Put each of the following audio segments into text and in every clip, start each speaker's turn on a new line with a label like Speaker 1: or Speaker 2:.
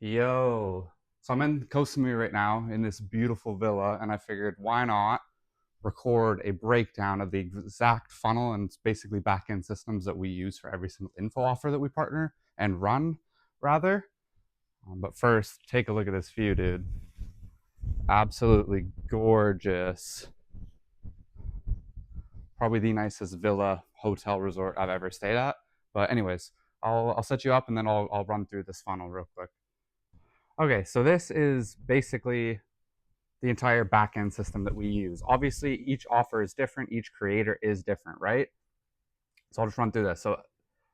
Speaker 1: Yo, so I'm in Koh Samui right now in this beautiful villa, and I figured why not record a breakdown of the exact funnel and basically backend systems that we use for every single info offer that we partner and run, rather. But first, take a look at this view, dude. Absolutely gorgeous. Probably the nicest villa hotel resort I've ever stayed at. But anyways, I'll set you up and then I'll run through this funnel real quick. Okay, so this is basically the entire backend system that we use. Obviously, each offer is different, each creator is different, right? So I'll just run through this. So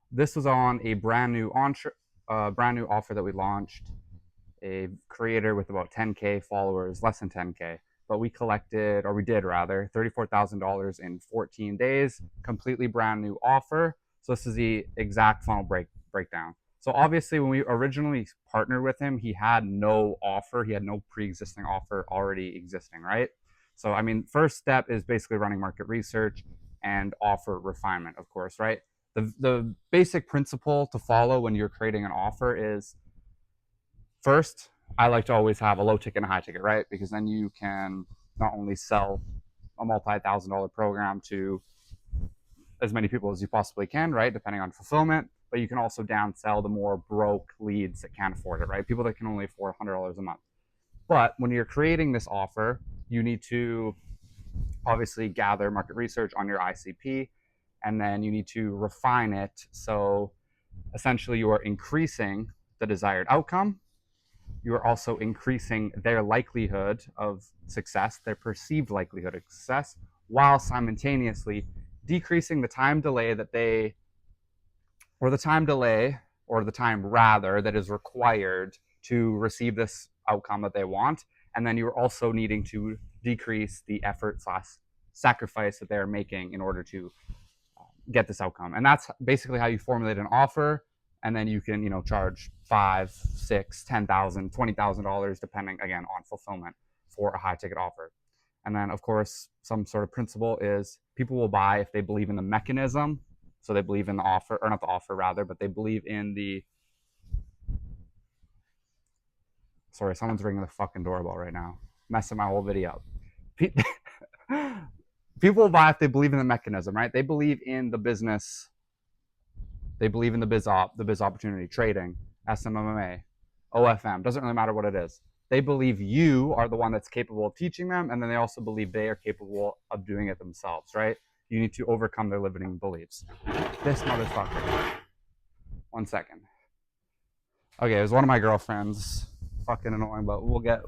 Speaker 1: this was on a brand new offer that we launched. A creator with about 10K followers, less than 10K, but we collected, or we did rather, $34,000 in 14 days. Completely brand new offer. So this is the exact funnel breakdown. So obviously, when we originally partnered with him, he had no offer. He had no pre-existing offer already existing, right? So I mean, first step is basically running market research and offer refinement, of course, right? The basic principle to follow when you're creating an offer is first, I like to always have a low ticket and a high ticket, right? Because then you can not only sell a multi-$1,000 program to as many people as you possibly can, right? Depending on fulfillment, but you can also downsell the more broke leads that can't afford it, right? People that can only afford $100 a month. But when you're creating this offer, you need to obviously gather market research on your ICP, and then you need to refine it. So essentially, you are increasing the desired outcome. You are also increasing their likelihood of success, their perceived likelihood of success, while simultaneously decreasing the time delay that they, or the time delay, or the time rather, that is required to receive this outcome that they want. And then you're also needing to decrease the effort slash sacrifice that they're making in order to get this outcome. And that's basically how you formulate an offer. And then you can, charge five, six, 10,000, $20,000, depending again on fulfillment for a high ticket offer. And then of course, some sort of principle is people will buy if they believe in the mechanism. So they believe in the offer, or not the offer rather, but they believe in the, sorry, someone's ringing the fucking doorbell right now, messing my whole video up. People will buy if they believe in the mechanism, right? They believe in the business. They believe in the biz opportunity, trading, SMMA, OFM. Doesn't really matter what it is. They believe you are the one that's capable of teaching them, and then they also believe they are capable of doing it themselves, right? You need to overcome their limiting beliefs. This motherfucker. 1 second. Okay, it was one of my girlfriends. Fucking annoying, but we'll get.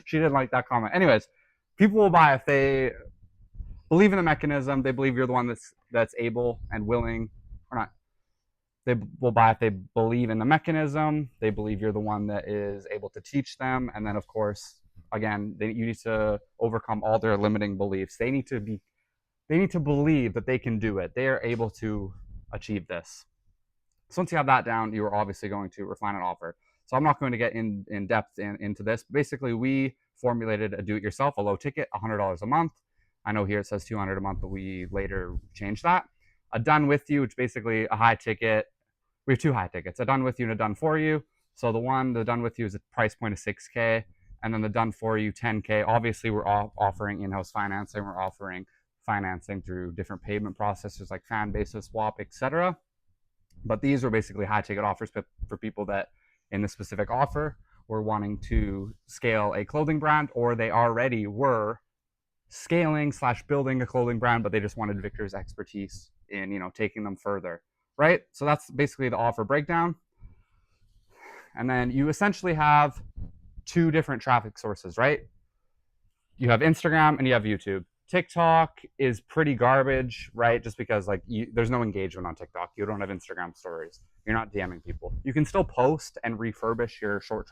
Speaker 1: She didn't like that comment. Anyways, people will buy if they believe in the mechanism. They believe you're the one that's able and willing, or not. They will buy if they believe in the mechanism. They believe you're the one that is able to teach them, and then of course, again, you need to overcome all their limiting beliefs. They need to believe that they can do it. They are able to achieve this. So once you have that down, you are obviously going to refine an offer. So I'm not going to get in depth into this. Basically, we formulated a do-it-yourself, a low ticket, $100 a month. I know here it says $200 a month, but we later changed that. A done with you, which is basically a high ticket. We have two high tickets, a done with you and a done for you. So the done with you is a price point of 6K, and then the done for you 10K. Obviously, we're offering in-house financing. We're offering financing through different payment processors like Fanbase, Swap, etc. But these were basically high ticket offers for people that in the specific offer were wanting to scale a clothing brand, or they already were scaling slash building a clothing brand, but they just wanted Victor's expertise in, taking them further, right? So that's basically the offer breakdown. And then you essentially have two different traffic sources, right? You have Instagram and you have YouTube. TikTok is pretty garbage, right? Just because there's no engagement on TikTok. You don't have Instagram stories. You're not DMing people. You can still post and refurbish your short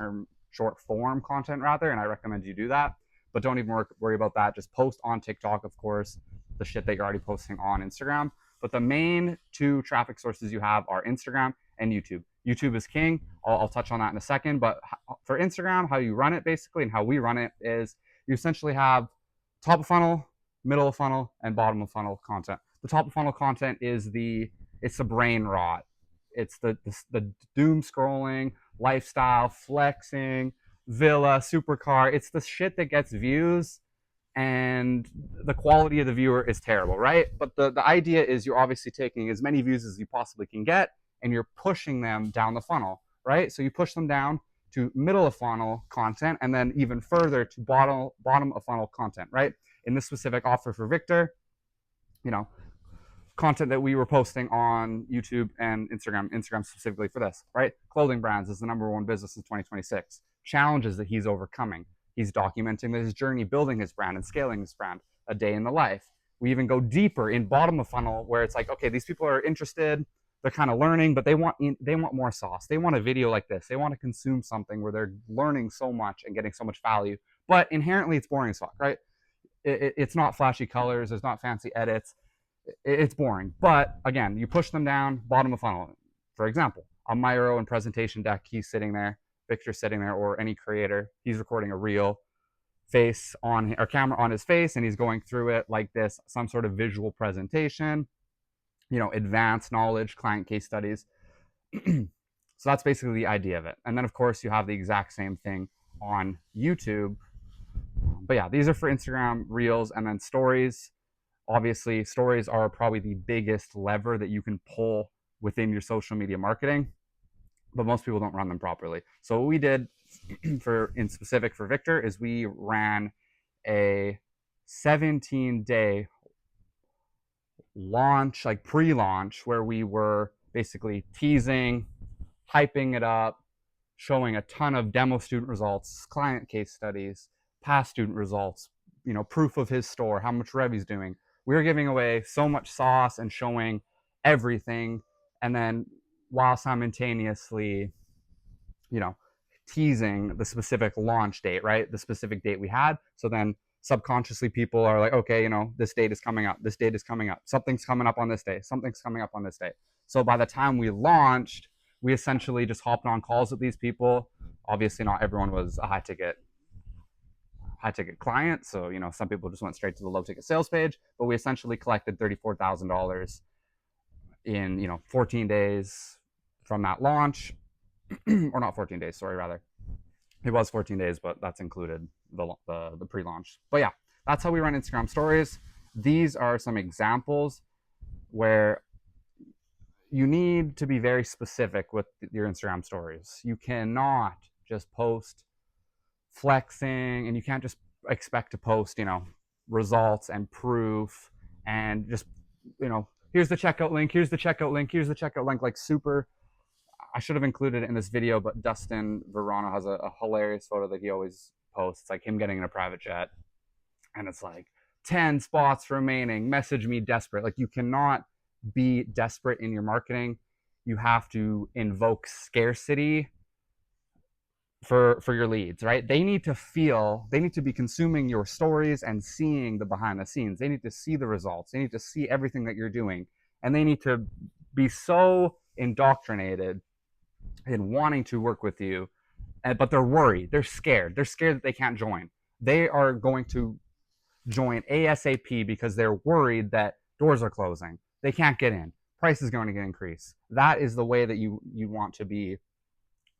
Speaker 1: form content rather, and I recommend you do that. But don't even worry about that. Just post on TikTok, of course, the shit that you're already posting on Instagram. But the main two traffic sources you have are Instagram and YouTube. YouTube is king. I'll touch on that in a second. But for Instagram, how you run it basically and how we run it is you essentially have top of funnel, middle of funnel, and bottom of funnel content. The top of funnel content is it's the brain rot. It's the doom scrolling, lifestyle, flexing, villa, supercar. It's the shit that gets views, and the quality of the viewer is terrible, right? But the idea is you're obviously taking as many views as you possibly can get, and you're pushing them down the funnel, right? So you push them down to middle of funnel content, and then even further to bottom of funnel content, right? In this specific offer for Victor, you know, content that we were posting on YouTube and Instagram specifically for this, right? Clothing brands is the #1 business in 2026. Challenges that he's overcoming. He's documenting his journey, building his brand and scaling his brand, a day in the life. We even go deeper in bottom of funnel where it's like, okay, these people are interested, they're kind of learning, but they want more sauce. They want a video like this. They want to consume something where they're learning so much and getting so much value, but inherently it's boring as fuck, right? It's not flashy colors, there's not fancy edits, it's boring. But again, you push them down, bottom of funnel. For example, a Miro and presentation deck, he's sitting there, Victor's sitting there, or any creator, he's recording a reel, face on, or camera on his face, and he's going through it like this, some sort of visual presentation, you know, advanced knowledge, client case studies. So that's basically the idea of it. And then of course you have the exact same thing on YouTube. But yeah, these are for Instagram reels, and then stories. Obviously, stories are probably the biggest lever that you can pull within your social media marketing, but most people don't run them properly. So what we did in specific for Victor is we ran a 17-day launch, like pre-launch, where we were basically teasing, hyping it up, showing a ton of demo student results, client case studies, past student results, you know, proof of his store, how much rev he's doing. We were giving away so much sauce and showing everything, and then while simultaneously, you know, teasing the specific launch date, right? The specific date we had. So then subconsciously people are like, okay, you know, this date is coming up, this date is coming up, something's coming up on this day, something's coming up on this day. So by the time we launched, we essentially just hopped on calls with these people. Obviously not everyone was a high ticket client, so you know, some people just went straight to the low ticket sales page, but we essentially collected $34,000 in, you know, 14 days from that launch. Or not 14 days, sorry, rather it was 14 days, but that's included the pre-launch. But yeah, that's how we run Instagram stories. These are some examples where you need to be very specific with your Instagram stories. You cannot just post flexing, and you can't just expect to post, you know, results and proof and just, you know, here's the checkout link, here's the checkout link, here's the checkout link, like super. I should have included it in this video, but Dustin Verona has a hilarious photo that he always posts. It's like him getting in a private jet, and it's like 10 spots remaining, message me desperate. Like, you cannot be desperate in your marketing. You have to invoke scarcity for your leads, right? They need to be consuming your stories and seeing the behind the scenes. They need to see the results. They need to see everything that you're doing, and they need to be so indoctrinated in wanting to work with you, but they're worried, they're scared that they can't join. They are going to join ASAP because they're worried that doors are closing, they can't get in, price is going to get increased. That is the way that you want to be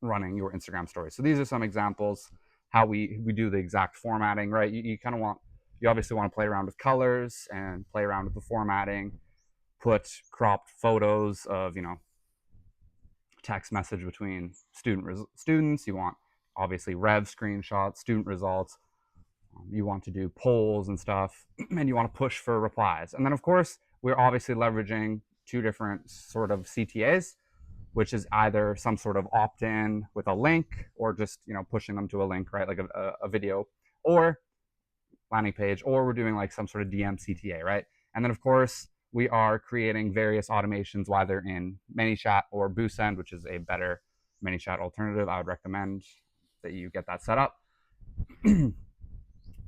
Speaker 1: running your Instagram stories. So these are some examples how we do the exact formatting, right? You obviously want to play around with colors and play around with the formatting, put cropped photos of, you know, text message between students. You want obviously rev screenshots, student results. You want to do polls and stuff, and you want to push for replies. And then of course we're obviously leveraging two different sort of CTAs, which is either some sort of opt-in with a link, or just, you know, pushing them to a link, right? Like a video or landing page, or we're doing like some sort of DM CTA, right? And then of course we are creating various automations, whether in ManyChat or BooSend, which is a better ManyChat alternative. I would recommend that you get that set up.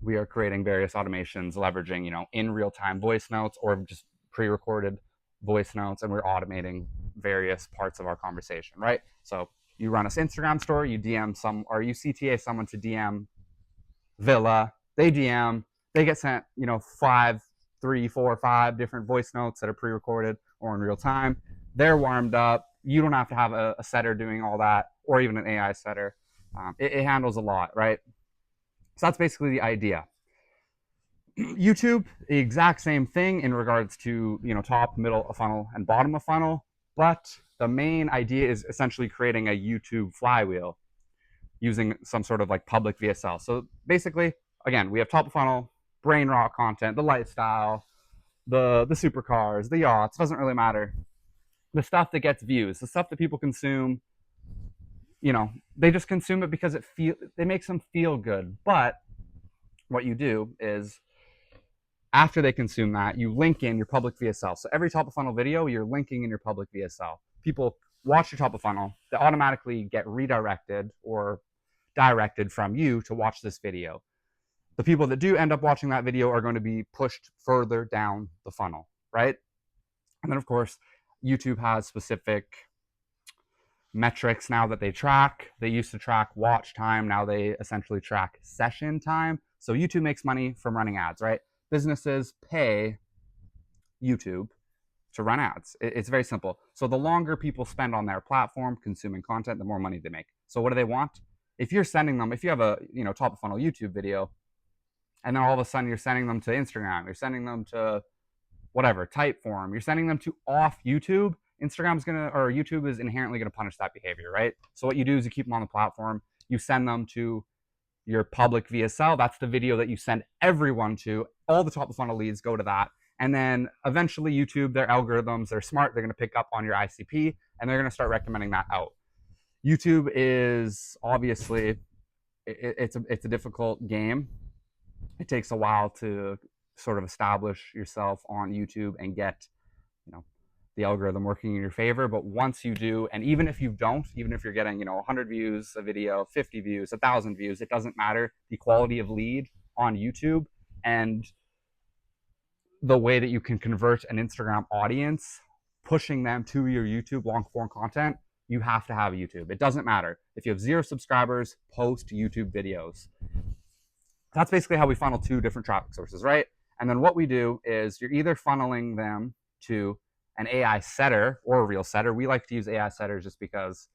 Speaker 1: We are creating various automations leveraging, you know, in real-time voice notes or just pre-recorded voice notes, and we're automating various parts of our conversation, right? So you run an Instagram story, you DM you CTA someone to DM Villa, they DM, they get sent, you know, 3, 4, 5 different voice notes that are pre-recorded or in real time. They're warmed up. You don't have to have a setter doing all that, or even an AI setter. It handles a lot, right? So that's basically the idea. YouTube, the exact same thing in regards to, top, middle of funnel, and bottom of funnel. But the main idea is essentially creating a YouTube flywheel using some sort of like public VSL. So basically, again, we have top of funnel, brain rot content, the lifestyle, the supercars, the yachts, doesn't really matter. The stuff that gets views, the stuff that people consume, they just consume it because it makes them feel good. But what you do is, after they consume that, you link in your public VSL. So every top of funnel video, you're linking in your public VSL. People watch your top of funnel, they automatically get redirected or directed from you to watch this video. The people that do end up watching that video are going to be pushed further down the funnel, right? And then, of course, YouTube has specific metrics now that they track. They used to track watch time. Now they essentially track session time. So YouTube makes money from running ads, right? Businesses pay YouTube to run ads. It's very simple. So the longer people spend on their platform consuming content, the more money they make. So what do they want? If you have a top of funnel YouTube video, and then all of a sudden you're sending them to Instagram, you're sending them to whatever, Typeform, you're sending them to off YouTube, YouTube is inherently gonna punish that behavior, right? So what you do is you keep them on the platform, you send them to your public VSL. That's the video that you send everyone to. All the top of funnel leads go to that. And then eventually YouTube, their algorithms, they're smart. They're going to pick up on your ICP and they're going to start recommending that out. YouTube is obviously, it's a difficult game. It takes a while to sort of establish yourself on YouTube and get, the algorithm working in your favor. But once you do, and even if you don't, even if you're getting, 100 views a video, 50 views, 1,000 views, it doesn't matter. The quality of lead on YouTube and the way that you can convert an Instagram audience, pushing them to your YouTube long form content, you have to have YouTube. It doesn't matter. If you have 0 subscribers, post YouTube videos. That's basically how we funnel 2 different traffic sources, right? And then what we do is you're either funneling them to an AI setter or a real setter. We like to use AI setters just because,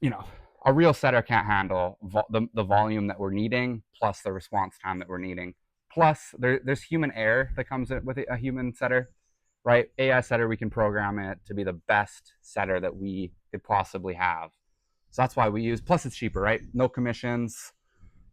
Speaker 1: a real setter can't handle the volume that we're needing, plus the response time that we're needing. Plus, there's human error that comes with a human setter, right? AI setter, we can program it to be the best setter that we could possibly have. So that's why we use, plus it's cheaper, right? No commissions.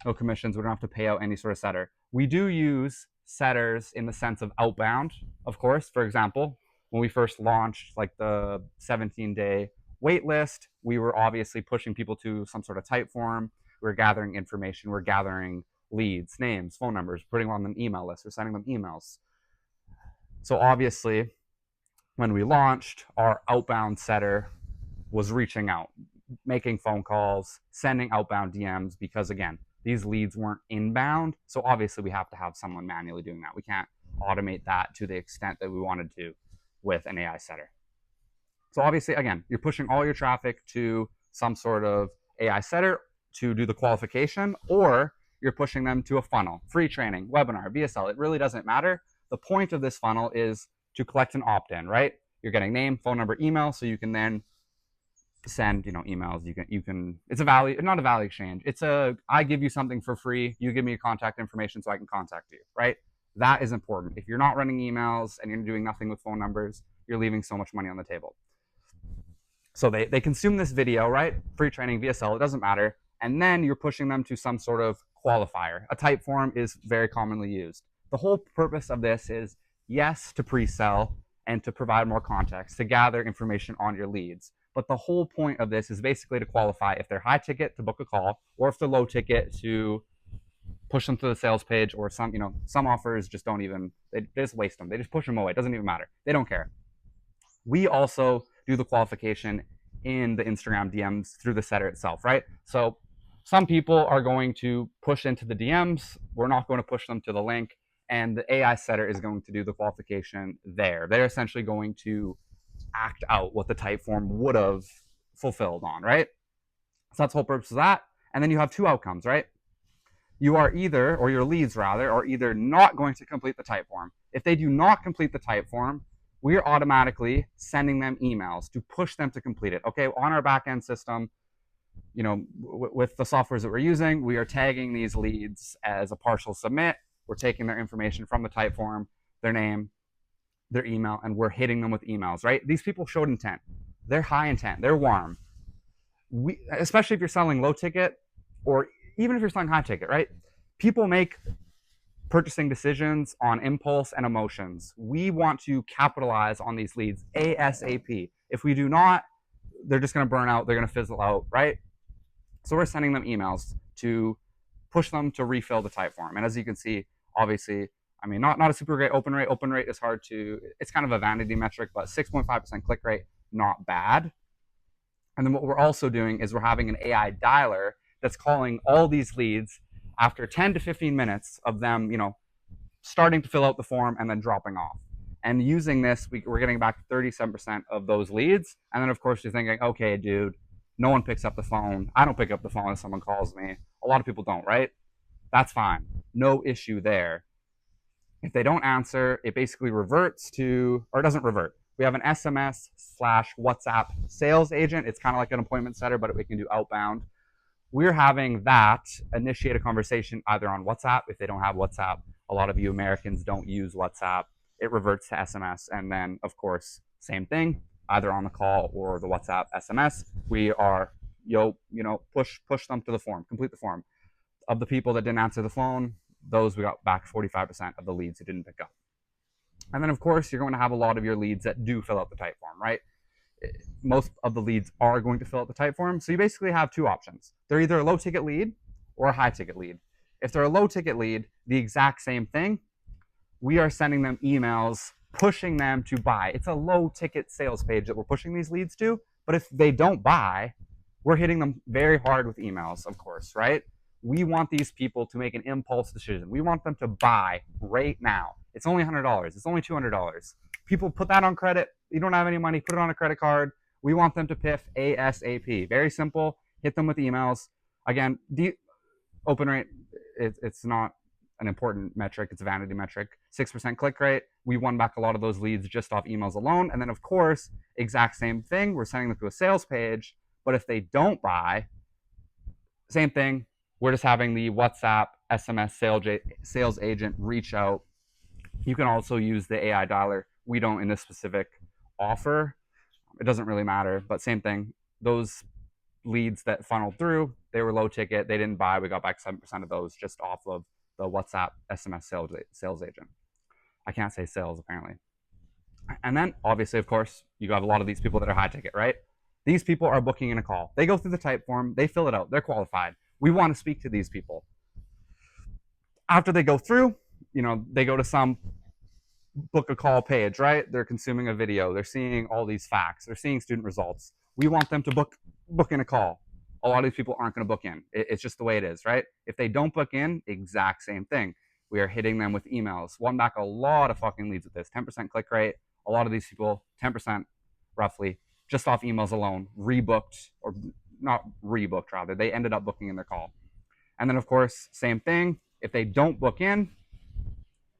Speaker 1: We don't have to pay out any sort of setter. We do use setters in the sense of outbound, of course. For example, when we first launched like the 17-day wait list, we were obviously pushing people to some sort of Typeform. We're gathering information. We're gathering leads, names, phone numbers, putting them on an email list. We're sending them emails. So obviously, when we launched, our outbound setter was reaching out, making phone calls, sending outbound DMs, because again, these leads weren't inbound. So obviously we have to have someone manually doing that. We can't automate that to the extent that we wanted to with an AI setter. So obviously, again, you're pushing all your traffic to some sort of AI setter to do the qualification, or you're pushing them to a funnel, free training, webinar, VSL. It really doesn't matter. The point of this funnel is to collect an opt-in, right? You're getting name, phone number, email, so you can then send, emails. You can. It's not a value exchange. I give you something for free. You give me your contact information so I can contact you, right? That is important. If you're not running emails and you're doing nothing with phone numbers, you're leaving so much money on the table. So they consume this video, right? Free training, VSL, it doesn't matter. And then you're pushing them to some sort of qualifier. A Typeform is very commonly used. The whole purpose of this is, yes, to pre-sell and to provide more context, to gather information on your leads. But the whole point of this is basically to qualify if they're high ticket to book a call, or if they're low ticket to push them to the sales page, or some offers just don't even, they just waste them. They just push them away. It doesn't even matter. They don't care. We also do the qualification in the Instagram DMs through the setter itself, right? So some people are going to push into the DMs. We're not going to push them to the link. And the AI setter is going to do the qualification there. They're essentially going to act out what the Typeform would have fulfilled on, right? So that's the whole purpose of that. And then you have 2 outcomes, right? You are either, or your leads rather, are either not going to complete the Typeform. If they do not complete the Typeform, we are automatically sending them emails to push them to complete it. Okay, on our backend system, with the softwares that we're using, we are tagging these leads as a partial submit. We're taking their information from the type form, their name, their email, and we're hitting them with emails, right? These people showed intent. They're high intent. They're warm. Especially if you're selling low ticket, or even if you're selling high ticket, right? People make purchasing decisions on impulse and emotions. We want to capitalize on these leads ASAP. If we do not, they're just going to burn out. They're going to fizzle out, right? So we're sending them emails to push them to refill the type form. And as you can see, obviously, I mean, not a super great open rate. Open rate is hard to, it's kind of a vanity metric, but 6.5% click rate, not bad. And then what we're also doing is we're having an AI dialer that's calling all these leads after 10 to 15 minutes of them, starting to fill out the form and then dropping off. And using this, we're getting back 37% of those leads. And then, of course, you're thinking, okay, dude, no one picks up the phone. I don't pick up the phone if someone calls me. A lot of people don't, right? That's fine. No issue there. If they don't answer, it basically reverts to, or it doesn't revert. We have an SMS/WhatsApp sales agent. It's kind of like an appointment setter, but we can do outbound. We're having that initiate a conversation either on WhatsApp. If they don't have WhatsApp, a lot of you Americans don't use WhatsApp. It reverts to SMS. And then, of course, same thing, either on the call or the WhatsApp SMS. We are, push them to the form, complete the form. Of the people that didn't answer the phone, those we got back 45% of the leads who didn't pick up. And then, of course, you're going to have a lot of your leads that do fill out the type form, right? Most of the leads are going to fill out the type form. So you basically have two options. They're either a low ticket lead or a high ticket lead. If they're a low ticket lead, the exact same thing. We are sending them emails, pushing them to buy. It's a low ticket sales page that we're pushing these leads to. But if they don't buy, we're hitting them very hard with emails, of course, right? We want these people to make an impulse decision. We want them to buy right now. It's only $100. It's only $200. People put that on credit. You don't have any money, put it on a credit card. We want them to PIF ASAP. Very simple. Hit them with emails. Again, open rate, it's not an important metric. It's a vanity metric. 6% click rate. We won back a lot of those leads just off emails alone. And then, of course, exact same thing. We're sending them to a sales page. But if they don't buy, same thing. We're just having the WhatsApp SMS sales agent reach out. You can also use the AI dialer. We don't in this specific offer. It doesn't really matter, but same thing. Those leads that funneled through, they were low ticket. They didn't buy. We got back 7% of those just off of the WhatsApp SMS sales agent. I can't say sales, apparently. And then, obviously, of course, you have a lot of these people that are high ticket, right? These people are booking in a call. They go through the type form. They fill it out. They're qualified. We want to speak to these people. After they go through, they go to some book a call page, right? They're consuming a video. They're seeing all these facts. They're seeing student results. We want them to book in a call. A lot of these people aren't going to book in. It's just the way it is, right? If they don't book in, exact same thing. We are hitting them with emails. Won back a lot of fucking leads with this. 10% click rate. A lot of these people, 10% roughly, just off emails alone, rebooked, or not rebooked rather. They ended up booking in their call. And then, of course, same thing. If they don't book in,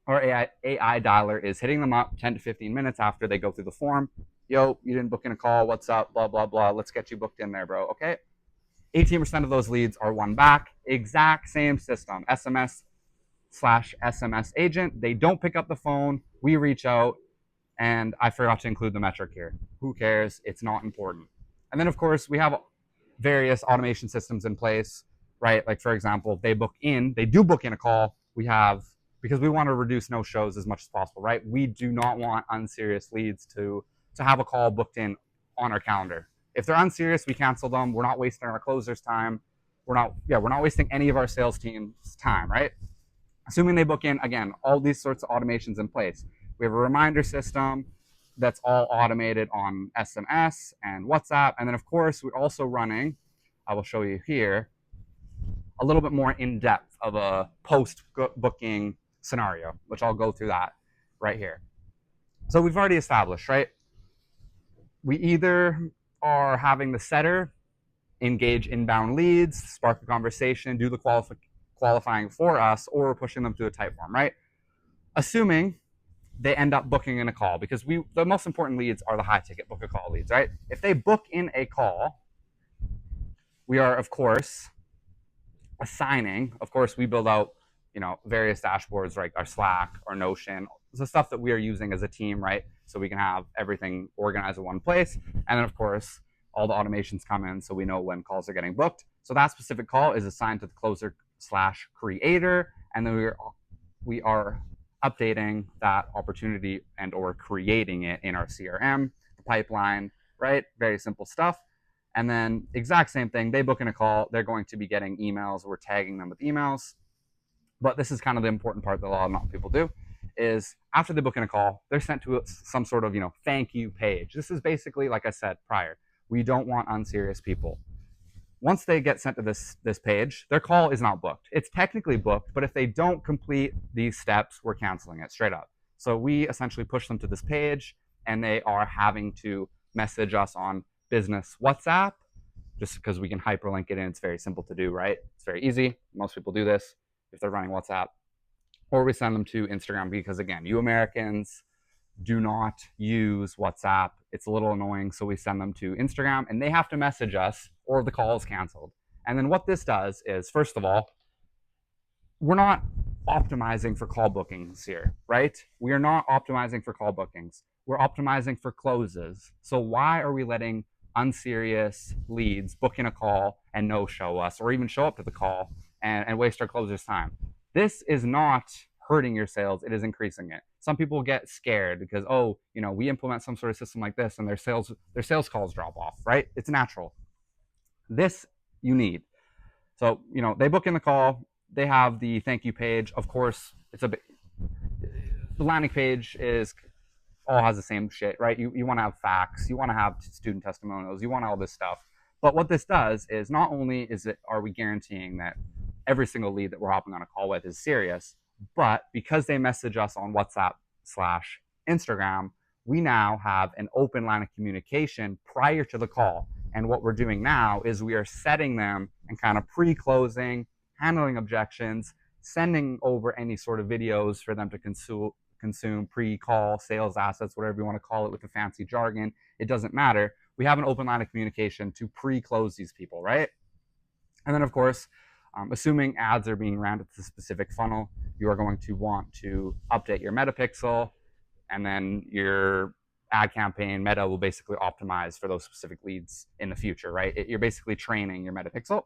Speaker 1: our AI dialer is hitting them up 10 to 15 minutes after they go through the form. Yo, you didn't book in a call. What's up? Blah, blah, blah. Let's get you booked in there, bro. Okay. 18% of those leads are won back. Exact same system. SMS/SMS agent. They don't pick up the phone. We reach out. And I forgot to include the metric here. Who cares? It's not important. And then, of course, we have various automation systems in place, right? Like, for example, they do book in a call. We have, because we want to reduce no-shows as much as possible, right? We do not want unserious leads to have a call booked in on our calendar. If they're unserious, we cancel them. We're not wasting our closers' time. We're not wasting any of our sales team's time, right? Assuming they book in, again, all these sorts of automations in place. We have a reminder system that's all automated on SMS and WhatsApp. And then, of course, we're also running, I will show you here, a little bit more in-depth of a post-booking scenario, which I'll go through that right here. So we've already established, right? We either are having the setter engage inbound leads, spark a conversation, do the qualifying for us, or we're pushing them to a type form, right? Assuming they end up booking in a call, because the most important leads are the high ticket book a call leads, right? If they book in a call, we are, of course, assigning, of course, we build out, various dashboards like our Slack or Notion, the stuff that we are using as a team, right? So we can have everything organized in one place. And then, of course, all the automations come in so we know when calls are getting booked. So that specific call is assigned to the closer/creator, and then we are updating that opportunity and or creating it in our CRM, the pipeline, right? Very simple stuff. And then exact same thing, they book in a call, they're going to be getting emails, we're tagging them with emails. But this is kind of the important part that a lot of people do, is after they book in a call, they're sent to some sort of, thank you page. This is basically, like I said prior, we don't want unserious people. Once they get sent to this page, their call is not booked. It's technically booked, but if they don't complete these steps, we're canceling it straight up. So we essentially push them to this page, and they are having to message us on business WhatsApp, just because we can hyperlink it in. It's very simple to do, right? It's very easy. Most people do this if they're running WhatsApp. Or we send them to Instagram, because again, you Americans do not use WhatsApp. It's a little annoying, so we send them to Instagram, and they have to message us or the call is canceled. And then what this does is, first of all, we're not optimizing for call bookings here, right? We are not optimizing for call bookings. We're optimizing for closes. So why are we letting unserious leads book in a call and no show us, or even show up to the call and waste our closers' time? This is not hurting your sales, it is increasing it. Some people get scared because, we implement some sort of system like this and their sales calls drop off, right? It's natural. This you need. So, they book in the call, they have the thank you page. Of course, the landing page all has the same shit, right? You want to have facts, you want to have student testimonials, you want all this stuff. But what this does is, not only are we guaranteeing that every single lead that we're hopping on a call with is serious, but because they message us on WhatsApp/Instagram, we now have an open line of communication prior to the call. And what we're doing now is we are setting them and kind of pre-closing, handling objections, sending over any sort of videos for them to consume pre-call sales assets, whatever you want to call it with the fancy jargon. It doesn't matter. We have an open line of communication to pre-close these people, right? And then, of course, assuming ads are being ran to the specific funnel, you are going to want to update your metapixel, and then your ad campaign meta will basically optimize for those specific leads in the future, right? You're basically training your metapixel.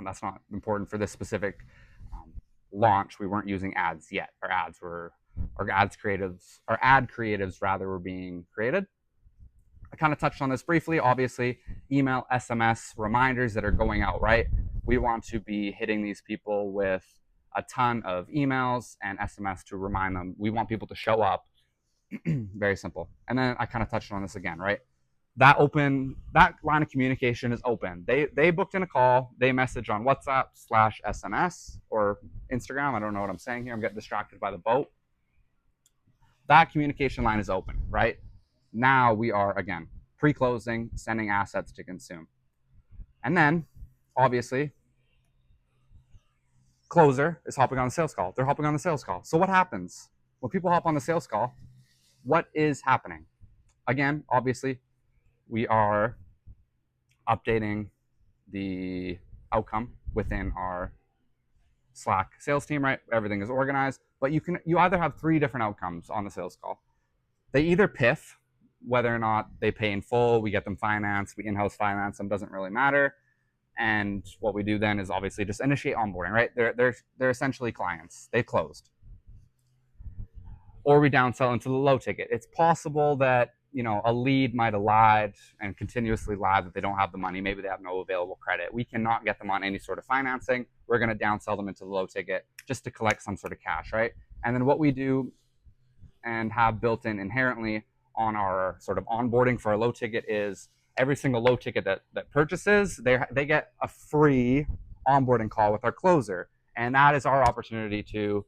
Speaker 1: That's not important for this specific launch. We weren't using ads yet. Our ad creatives rather were being created. I kind of touched on this briefly. Obviously, email, SMS reminders that are going out, right? We want to be hitting these people with a ton of emails and SMS to remind them. We want people to show up. Very simple. And then I kind of touched on this again, right? That line of communication is open. They booked in a call, they message on WhatsApp/SMS or Instagram. I don't know what I'm saying here. I'm getting distracted by the boat. That communication line is open, right? Now we are, again, pre-closing, sending assets to consume. And then, obviously, closer is hopping on the sales call. They're hopping on the sales call. So what happens? When people hop on the sales call, what is happening? Again, obviously, we are updating the outcome within our Slack sales team, right? Everything is organized. But you either have 3 different outcomes on the sales call. They either PIF, whether or not they pay in full, we get them financed, we in-house finance them, doesn't really matter. And what we do then is obviously just initiate onboarding, right? They're essentially clients. They've closed. Or we downsell into the low ticket. It's possible that a lead might have lied and continuously lied that they don't have the money. Maybe they have no available credit. We cannot get them on any sort of financing. We're going to downsell them into the low ticket just to collect some sort of cash, right? And then what we do and have built in inherently on our sort of onboarding for our low ticket is every single low ticket that purchases, they get a free onboarding call with our closer. And that is our opportunity to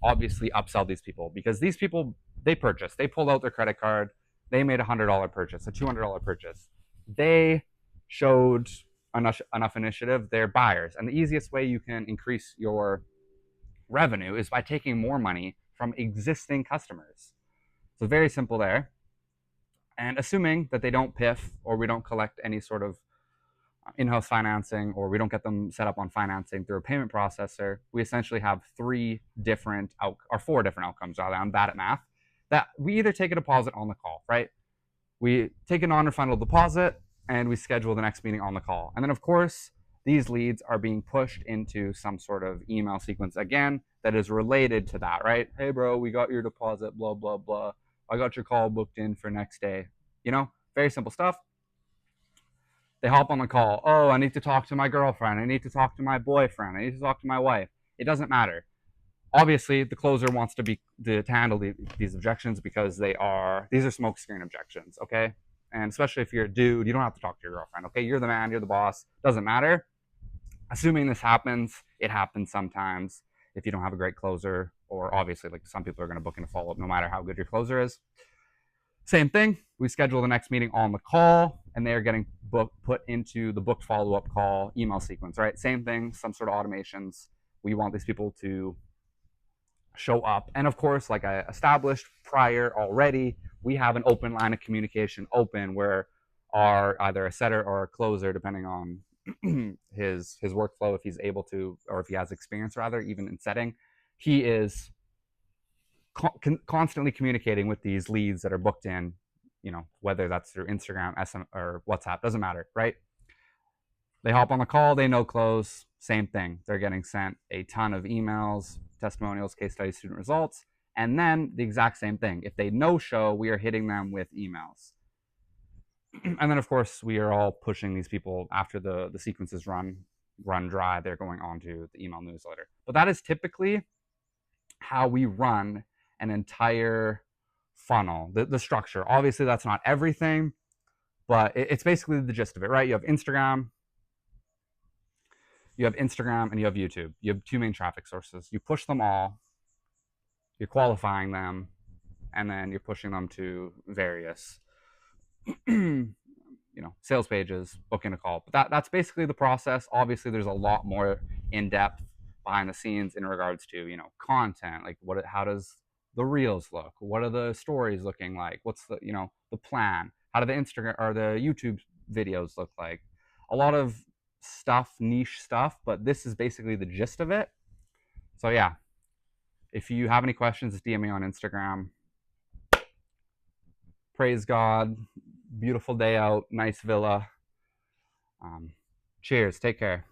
Speaker 1: obviously upsell these people, because these people, they purchased, they pulled out their credit card, they made a $100 purchase, a $200 purchase. They showed enough initiative, they're buyers. And the easiest way you can increase your revenue is by taking more money from existing customers. So very simple there. And assuming that they don't PIF, or we don't collect any sort of in-house financing, or we don't get them set up on financing through a payment processor, we essentially have four different outcomes, rather, I'm bad at math, that we either take a deposit on the call, right? We take a non-refundable deposit and we schedule the next meeting on the call. And then of course, these leads are being pushed into some sort of email sequence again that is related to that, right? Hey bro, we got your deposit, blah, blah, blah. I got your call booked in for next day. Very simple stuff. They hop on the call. Oh, I need to talk to my girlfriend. I need to talk to my boyfriend. I need to talk to my wife. It doesn't matter. Obviously, the closer wants to handle these objections because these are smokescreen objections, okay? And especially if you're a dude, you don't have to talk to your girlfriend, okay? You're the man, you're the boss, doesn't matter. Assuming this happens, it happens sometimes if you don't have a great closer, or obviously, like, some people are going to book in a follow-up no matter how good your closer is. Same thing, we schedule the next meeting on the call, and they are getting put into the booked follow-up call email sequence, right? Same thing, some sort of automations. We want these people to show up. And of course, like I established prior already, we have an open line of communication open where either a setter or a closer, depending on his workflow, if he's able to, or if he has experience rather, even in setting, he is constantly communicating with these leads that are booked in, whether that's through Instagram, SM, or WhatsApp, doesn't matter, right? They hop on the call, they no close, same thing. They're getting sent a ton of emails, testimonials, case studies, student results, and then the exact same thing. If they no show, we are hitting them with emails. And then of course, we are all pushing these people after the sequences run dry, they're going on to the email newsletter. But that is typically how we run an entire funnel, the structure. Obviously, that's not everything, but it's basically the gist of it, right? You have Instagram, and you have YouTube. You have two main traffic sources. You push them all, you're qualifying them, and then you're pushing them to various sales pages, booking a call. But that's basically the process. Obviously, there's a lot more in depth behind the scenes in regards to content, like how does the reels look, what are the stories looking like, what's the the plan, how do the Instagram or the YouTube videos look like, a lot of stuff, niche stuff, but this is basically the gist of it. So yeah, if you have any questions, DM me on Instagram. Praise God. Beautiful day out, nice villa. Cheers, take care.